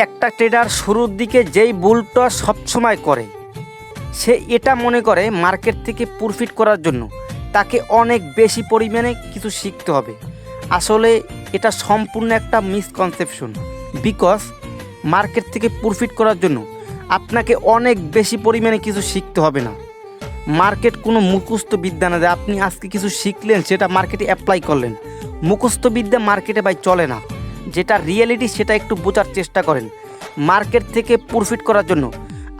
একটা ট্রেডার শুরুর দিকে যেই ভুলটা সবসময় করে, সে এটা মনে করে মার্কেট থেকে প্রফিট করার জন্য তাকে অনেক বেশি পরিমাণে কিছু শিখতে হবে। আসলে এটা সম্পূর্ণ একটা মিসকনসেপশন। বিকজ মার্কেট থেকে প্রফিট করার জন্য আপনাকে অনেক বেশি পরিমাণে কিছু শিখতে হবে না। মার্কেট কোনো মুখস্থ বিদ্যা না যে আপনি আজকে কিছু শিখলেন সেটা মার্কেটে অ্যাপ্লাই করলেন। মুখস্থ বিদ্যা মার্কেটে ভাই চলে না। যেটা রিয়েলিটি সেটা একটু বোঝার চেষ্টা করেন। মার্কেট থেকে প্রফিট করার জন্য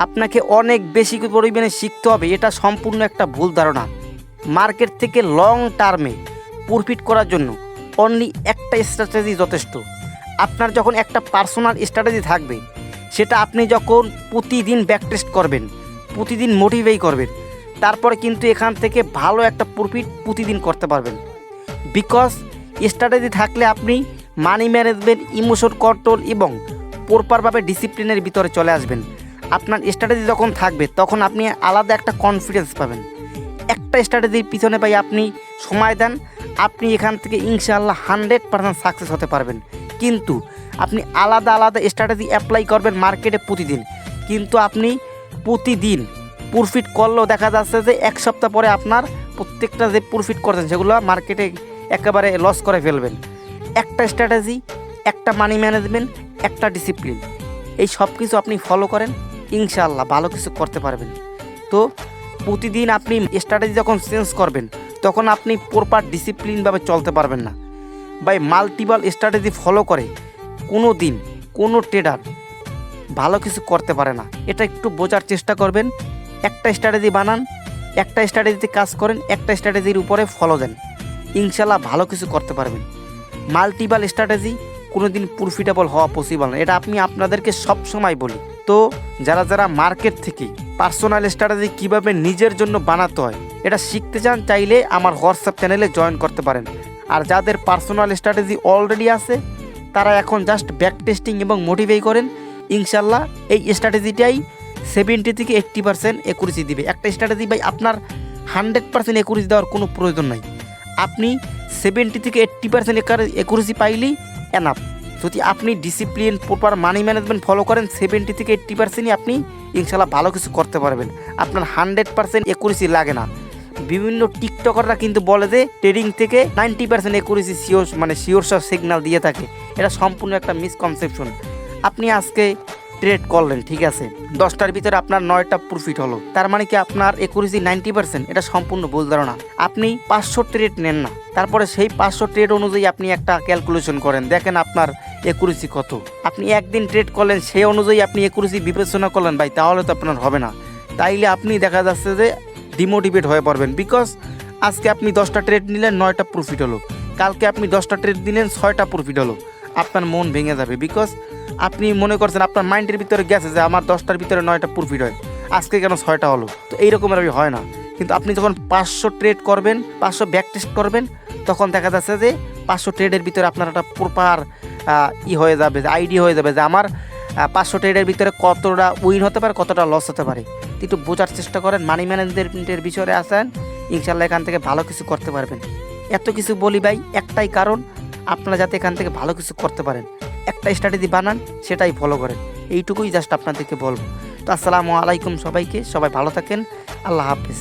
আপনাকে অনেক বেশি পরিমাণে শিখতে হবে, এটা সম্পূর্ণ একটা ভুল ধারণা। মার্কেট থেকে লং টার্মে প্রফিট করার জন্য অনলি একটা স্ট্র্যাটেজি যথেষ্ট। আপনার যখন একটা পার্সোনাল স্ট্র্যাটেজি থাকবে, সেটা আপনি যখন প্রতিদিন ব্যাক টেস্ট করবেন, প্রতিদিন মোটিভেট করবেন, তারপরে কিন্তু এখান থেকে ভালো একটা প্রফিট প্রতিদিন করতে পারবেন। বিকজ স্ট্র্যাটেজি থাকলে আপনি মানি ম্যানেজমেন্ট, ইমোশন কন্ট্রোল এবং প্রপারভাবে ডিসিপ্লিনের ভিতরে চলে আসবেন। আপনার স্ট্র্যাটেজি যখন থাকবে তখন আপনি আলাদা একটা কনফিডেন্স পাবেন। একটা স্ট্র্যাটেজির পিছনে ভাই আপনি সময় দেন, আপনি এখান থেকে ইনশাআল্লাহ 100% সাকসেস হতে পারবেন। কিন্তু আপনি আলাদা আলাদা স্ট্র্যাটেজি অ্যাপ্লাই করবেন মার্কেটে প্রতিদিন, কিন্তু আপনি প্রতিদিন প্রফিট করলেও দেখা যাচ্ছে যে এক সপ্তাহ পরে আপনার প্রত্যেকটা যে প্রফিট করছেন সেগুলো মার্কেটে একেবারে লস করে ফেলবেন। একটা স্ট্র্যাটেজি, একটা মানি ম্যানেজমেন্ট, একটা ডিসিপ্লিন, এই সব কিছু আপনি ফলো করেন, ইনশাআল্লাহ ভালো কিছু করতে পারবেন। তো প্রতিদিন আপনি স্ট্র্যাটেজি যখন চেঞ্জ করবেন তখন আপনি প্রপার ডিসিপ্লিনভাবে চলতে পারবেন না। বাই মাল্টিপল স্ট্র্যাটেজি ফলো করে কোনো দিন কোনো ট্রেডার ভালো কিছু করতে পারে না। এটা একটু বোঝার চেষ্টা করবেন। একটা স্ট্র্যাটেজি বানান, একটা স্ট্র্যাটেজিতে কাজ করেন, একটা স্ট্র্যাটেজির উপরে ফলো দেন, ইনশাআল্লাহ ভালো কিছু করতে পারবেন। মাল্টিপল স্ট্র্যাটেজি কোনো দিন প্রফিটেবল হওয়া পসিবল না, এটা আমি আপনাদেরকে সব সময় বলি। তো যারা যারা মার্কেট থেকে পার্সোনাল স্ট্র্যাটেজি কীভাবে নিজের জন্য বানাতে হয় এটা শিখতে চান, চাইলে আমার হোয়াটসঅ্যাপ চ্যানেলে জয়েন করতে পারেন। আর যাদের পার্সোনাল স্ট্র্যাটেজি অলরেডি আছে তারা এখন জাস্ট ব্যাক টেস্টিং এবং মোটিভেট করেন, ইনশাআল্লাহ এই স্ট্র্যাটেজিটাই 70 থেকে 80% একুরেসি দিবে। একটা স্ট্র্যাটেজি ভাই আপনার 100% একুরেসি দেওয়ার কোনো প্রয়োজন নাই। আপনি 70 থেকে 80% একুরেসি পাইলেই এনাফ। যদি আপনি discipline, proper money management follow করেন, 70 থেকে 80%ই আপনি ইনশাআল্লাহ ভালো কিছু করতে পারবেন। আপনার 100% একুরেসি লাগে না। বিভিন্ন টিকটকাররা কিন্তু বলে যে ট্রেডিং থেকে 90% একুরেসি শিওর সিগন্যাল দিয়ে থাকে। এটা সম্পূর্ণ একটা মিসকনসেপশন। আপনি আজকে ট্রেড করলেন, ঠিক আছে, 10টার ভিতরে আপনার 9টা প্রফিট হলো, তার মানে কি আপনার একুরেসি 90%? এটা সম্পূর্ণ ভুল ধারণা। আপনি 500 ট্রেড নেন না, তারপরে সেই 500 ট্রেড অনুযায়ী আপনি একটা ক্যালকুলেশন করেন, দেখেন আপনার একুরেসি কত। আপনি একদিন ট্রেড করলেন, সেই অনুযায়ী আপনি একুরেসি বিবেচনা করলেন ভাই, তাহলে তো আপনার হবে না। তাইলে আপনি দেখা যাচ্ছে যে ডিমোটিভেট হয়ে পড়বেন। বিকজ আজকে আপনি 10টা ট্রেড নিলেন, 9টা প্রফিট হলো, কালকে আপনি 10টা ট্রেড নিলেন, 6টা প্রফিট হলো, আপনার মন ভেঙে যাবে। বিকজ আপনি মনে করছেন, আপনার মাইন্ডের ভিতরে গেছে যে আমার 10টার ভিতরে 9টা প্রফিট হয়, আজকে কেন 6টা হলো। তো এইরকমের হয় না। কিন্তু আপনি যখন 500 ট্রেড করবেন, 500 ব্যাক টেস্ট করবেন, তখন দেখা যাচ্ছে যে 500 ট্রেডের ভিতরে আপনার একটা প্রপার হয়ে যাবে, যে আইডিয়া হয়ে যাবে যে আমার 500 ট্রেডের ভিতরে কতটা উইন হতে পারে, কতটা লস হতে পারে। একটু বোঝার চেষ্টা করেন, মানি ম্যানেজমেন্টের বিষয়ে আসেন, ইনশাআল্লাহ এখান থেকে ভালো কিছু করতে পারবেন। এত কিছু বলি ভাই একটাই কারণ, আপনারা যাতে এখান থেকে ভালো কিছু করতে পারেন, একটা স্ট্র্যাটেজি বানান, সেটাই ফলো করেন। এইটুকুই জাস্ট আপনাদেরকে বলবো। তো আসসালামু আলাইকুম সবাইকে, সবাই ভালো থাকেন, আল্লাহ হাফেজ।